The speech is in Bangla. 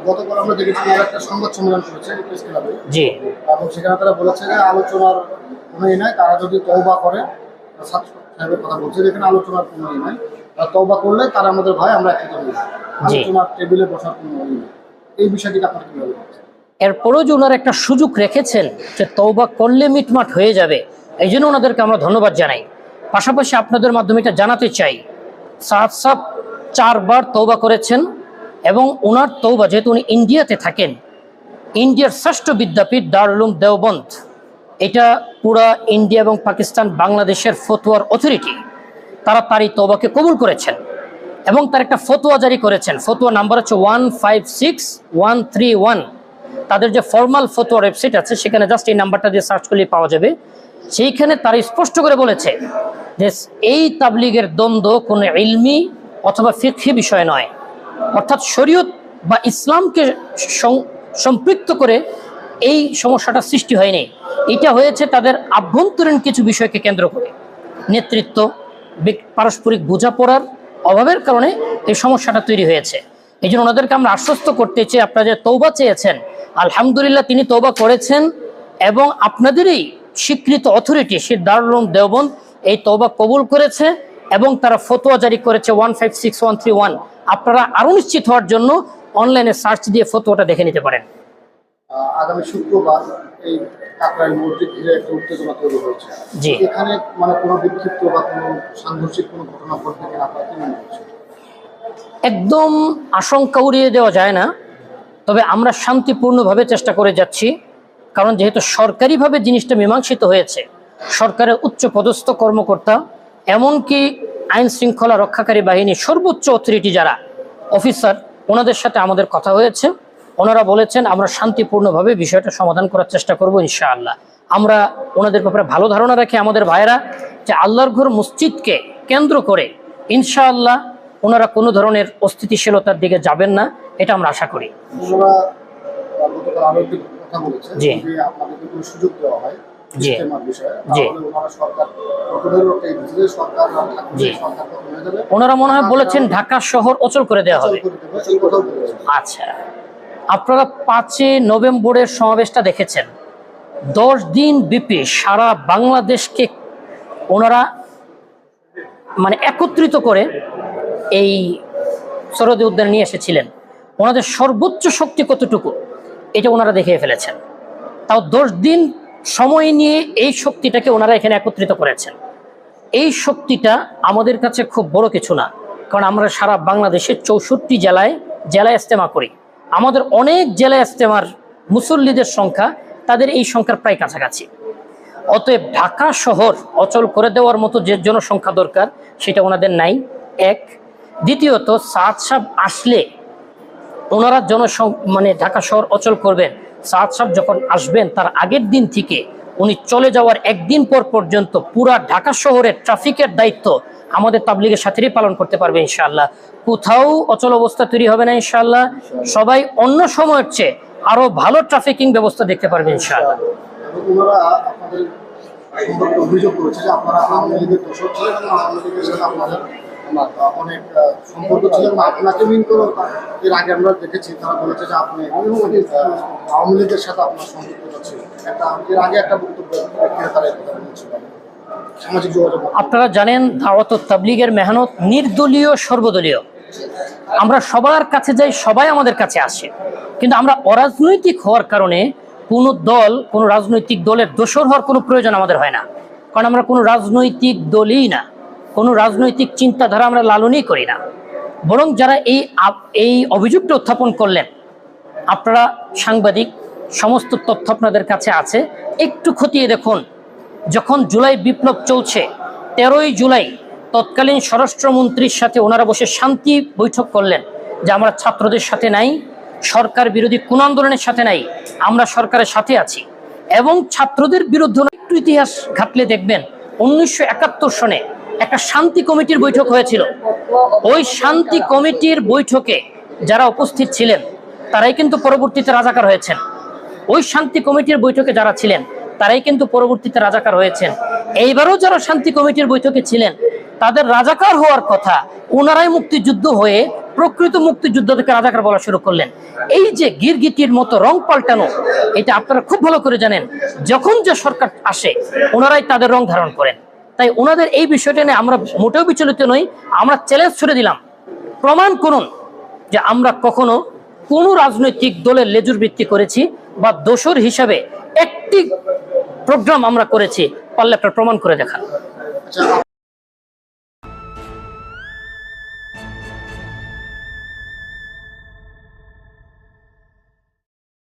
গতকাল আমরা দেখেছি তারা একটা সংবাদ সম্মেলন করেছে প্রেস ক্লাবে। জি, এবং সেখানে তারা বলেছে যে আলোচনার কোনো ই নাই, তারা যদি তওবা করে, ছাত্র সাহেবের কথা বলছে যে এখানে আলোচনার কোনো ই নাই, তারা তওবা করলে তারা আমাদের ভাই, আমরা একত্রিত হই, জি। আলোচনার টেবিলে বসার কোনো ই নেই। এই বিষয়টিকে আপনার কিভাবে দেখছেন? এরপরও যে ওনারা একটা সুযোগ রেখেছেন যে তওবা করলে মিটমাট হয়ে যাবে, এই জন্য ওনাদেরকে আমরা ধন্যবাদ জানাই। পাশাপাশি আপনাদের মাধ্যমে এটা জানাতে চাই, সাদ সাহেব 4 বার তওবা করেছেন এবং ওনার তওবা, যেহেতু উনি ইন্ডিয়াতে থাকেন, ইন্ডিয়ার শ্রেষ্ঠ বিদ্যাপীঠ দারুল উলুম দেওবন্দ, এটা পুরা ইন্ডিয়া এবং পাকিস্তান বাংলাদেশের ফতোয়ার অথরিটি, তারা তার এই তওবাকে কবুল করেছেন এবং তার একটা ফতোয়া জারি করেছেন। ফতোয়া নাম্বার হচ্ছে 156131। তাদের যে ফর্মাল ফতোয়া ওয়েবসাইট আছে, সেখানে জাস্ট এই নাম্বারটা দিয়ে সার্চ করলে পাওয়া যাবে। সেইখানে তারা স্পষ্ট করে বলেছে যে এই তাবলিগের দ্বন্দ্ব কোনো ইলমি অথবা ফিকহি বিষয় নয়, অর্থাৎ শরীয়ত বা ইসলামকে সম্পৃক্ত করে এই সমস্যাটা সৃষ্টি হয়নি। এটা হয়েছে তাদের আভ্যন্তরীণ কিছু বিষয়কে কেন্দ্র করে, নেতৃত্ব, পারস্পরিক বোঝাপড়ার অভাবের কারণে এই সমস্যাটা তৈরি হয়েছে। এই জন্য ওনাদেরকে আমরা আশ্বস্ত করতে চাই, আপনারা যে তওবা চেয়েছেন, আলহামদুলিল্লাহ তিনি তওবা করেছেন এবং আপনাদেরই স্বীকৃত অথরিটি সে দারুল উলুম দেওবন্দ এই তওবা কবুল করেছে এবং তারা ফতোয়া জারি করেছে 156131। আপনারা আরো নিশ্চিত হওয়ার জন্য অনলাইনে সার্চ দিয়ে ফতোয়াটা দেখে নিতে পারেন। আগামী শুক্রবার এই কাকরাইল মসজিদ ঘিরে একটা উত্তেজনা তৈরি হয়েছে। জি। এখানে মানে কোনো বিক্ষিপ্ত বা কোনো সাংঘর্ষিক কোনো ঘটনা ঘটবে কিনা আপনারা কি মনে করছেন? একদম আশঙ্কা উড়িয়ে দেওয়া যায় না, তবে আমরা শান্তিপূর্ণভাবে চেষ্টা করে যাচ্ছি। কারণ যেহেতু সরকারিভাবে জিনিসটা মীমাংসিত হয়েছে, সরকারের উচ্চ পদস্থ কর্মকর্তা, এমনকি আইন শৃঙ্খলা রক্ষাকারী বাহিনী সর্বোচ্চ অথরিটি যারা অফিসার, ওনাদের সাথে আমাদের কথা হয়েছে। ওনারা বলেছেন আমরা শান্তিপূর্ণভাবে বিষয়টা সমাধান করার চেষ্টা করব ইনশাআল্লাহ। আমরা ওনাদের ব্যাপারে ভালো ধারণা রাখি আমাদের ভাইয়েরা যে আল্লাহর ঘর মসজিদকে কেন্দ্র করে ইনশাআল্লাহ ওনারা কোনো ধরনের অস্থিতিশীলতার দিকে যাবেন না, এটা আমরা আশা করি। ওনারা গতকাল আরো একটি কথা বলেছে জি। যে আপনাদেরকে কোনো সুযোগ দেওয়া হয় জি। ইজতেমার বিষয়ে, জি। তাহলে ওনারা সরকার ওনাদের এই ভিতরে সরকার না থাকলে জি। সরকার কখন হয়ে যাবে, ওনারা মনে হয় বলেছেন ঢাকা শহর অচল করে দেওয়া হবে। এই কথাও বলেছে। আচ্ছা, আপনারা 5 নভেম্বরের সমাবেশটা দেখেছেন। 10 দিন ব্যাপী সারা বাংলাদেশকে ওনারা মানে একত্রিত করে এই সরোদে উদ্যানে নিয়ে এসেছিলেন। ওনাদের সর্বোচ্চ শক্তি কতটুকু এটা ওনারা দেখিয়ে ফেলেছেন। তাও 10 দিন সময় নিয়ে এই শক্তিটাকে ওনারা এখানে একত্রিত করেছেন। এই শক্তিটা আমাদের কাছে খুব বড় কিছু না, কারণ আমরা সারা বাংলাদেশের 64 জেলায় ইজতেমা করি। আমাদের অনেক জেলায় ইজতেমার মুসল্লিদের সংখ্যা তাদের এই সংখ্যার প্রায় কাছাকাছি। অতএব ঢাকা শহর অচল করে দেওয়ার মতো যে জনসংখ্যা দরকার সেটা ওনাদের নাই, এক। দ্বিতীয়ত, সাদ সাহেব আসলে ওনারা মানে ঢাকা শহর অচল করবেন। সাদ সাহেব যখন আসবেন তার আগের দিন থেকে উনি চলে যাওয়ার একদিন পর পর্যন্ত পুরা ঢাকা শহরের ট্রাফিকের দায়িত্ব আমাদের তাবলিগের সাথেই পালন করতে পারবে ইনশাআল্লাহ। কোথাও অচল অবস্থা তৈরি হবে না ইনশাআল্লাহ। সবাই অন্য সময়ের চেয়ে আরো ভালো ট্রাফিকিং ব্যবস্থা দেখতে পারবে ইনশাআল্লাহ। ওনারা আপনাদের সম্পর্কে অভিযোগ করেছে যে আপনারা আওয়ামী লীগের দোষর ছিলেন এবং আওয়ামী লীগের সাথে আপনাদের অনেক সম্পর্ক ছিল। আপনাকে মিন করে এর আগে আমরা দেখেছি তারা বলেছে যে আপনি আওয়ামী লীগের সাথে আপনার সম্পর্কটা ছিল। এর আগে একটা বক্তব্য তারা কথা বলেছিলেন সামাজিক যোগাযোগ। আপনারা জানেন দাওয়াত ও তাবলীগের মেহনত নির্দলীয় সর্বদলীয়। আমরা সবার কাছে যাই, সবাই আমাদের কাছে আসে, কিন্তু আমরা অরাজনৈতিক হওয়ার কারণে কোনো দল, কোনো রাজনৈতিক দলের দোসর হওয়ার কোনো প্রয়োজন আমাদের হয় না। কারণ আমরা কোনো রাজনৈতিক দলই না, কোনো রাজনৈতিক চিন্তাধারা আমরা লালনই করি না। বরং যারা এই অভিযোগটা উত্থাপন করলেন, আপনারা সাংবাদিক, সমস্ত তথ্য আপনাদের কাছে আছে, একটু খতিয়ে দেখুন। যখন জুলাই বিপ্লব চলছে, 13ই জুলাই তৎকালীন স্বরাষ্ট্রমন্ত্রীর সাথে ওনারা বসে শান্তি বৈঠক করলেন যে আমরা ছাত্রদের সাথে নাই, সরকার বিরোধী কোন আন্দোলনের সাথে নাই, আমরা সরকারের সাথে আছি। এবং ছাত্রদের বিরুদ্ধে একটু ইতিহাস ঘাটলে দেখবেন 1971 সনে একটা শান্তি কমিটির বৈঠক হয়েছিল। ওই শান্তি কমিটির বৈঠকে যারা উপস্থিত ছিলেন তারাই কিন্তু পরবর্তীতে রাজাকার হয়েছেন। ওই শান্তি কমিটির বৈঠকে যারা ছিলেন তারাই কিন্তু পরবর্তীতে রাজাকার হয়েছেন। এইবারও যারা শান্তি কমিটির বৈঠকে ছিলেন তাদের রাজাকার হওয়ার কথা, ওনারাই মুক্তিযুদ্ধ হয়ে প্রকৃত মুক্তিযোদ্ধাদেরকে রাজাকার বলা শুরু করলেন। এই যে গিরগিটির মতো রং পাল্টানো, এটা আপনারা খুব ভালো করে জানেন। যখন যে সরকার আসে ওনারাই তাদের রং ধারণ করেন। তাই ওনাদের এই বিষয়টা নিয়ে আমরা মোটেও বিচলিত নই। আমরা চ্যালেঞ্জ ছুড়ে দিলাম, প্রমাণ করুন যে আমরা কখনো কোনো রাজনৈতিক দলের লেজুর বৃত্তি করেছি বা দোসর হিসাবে একটি প্রোগ্রাম আমরা করেছি, পারলে আপনারা প্রমাণ করে দেখান। আচ্ছা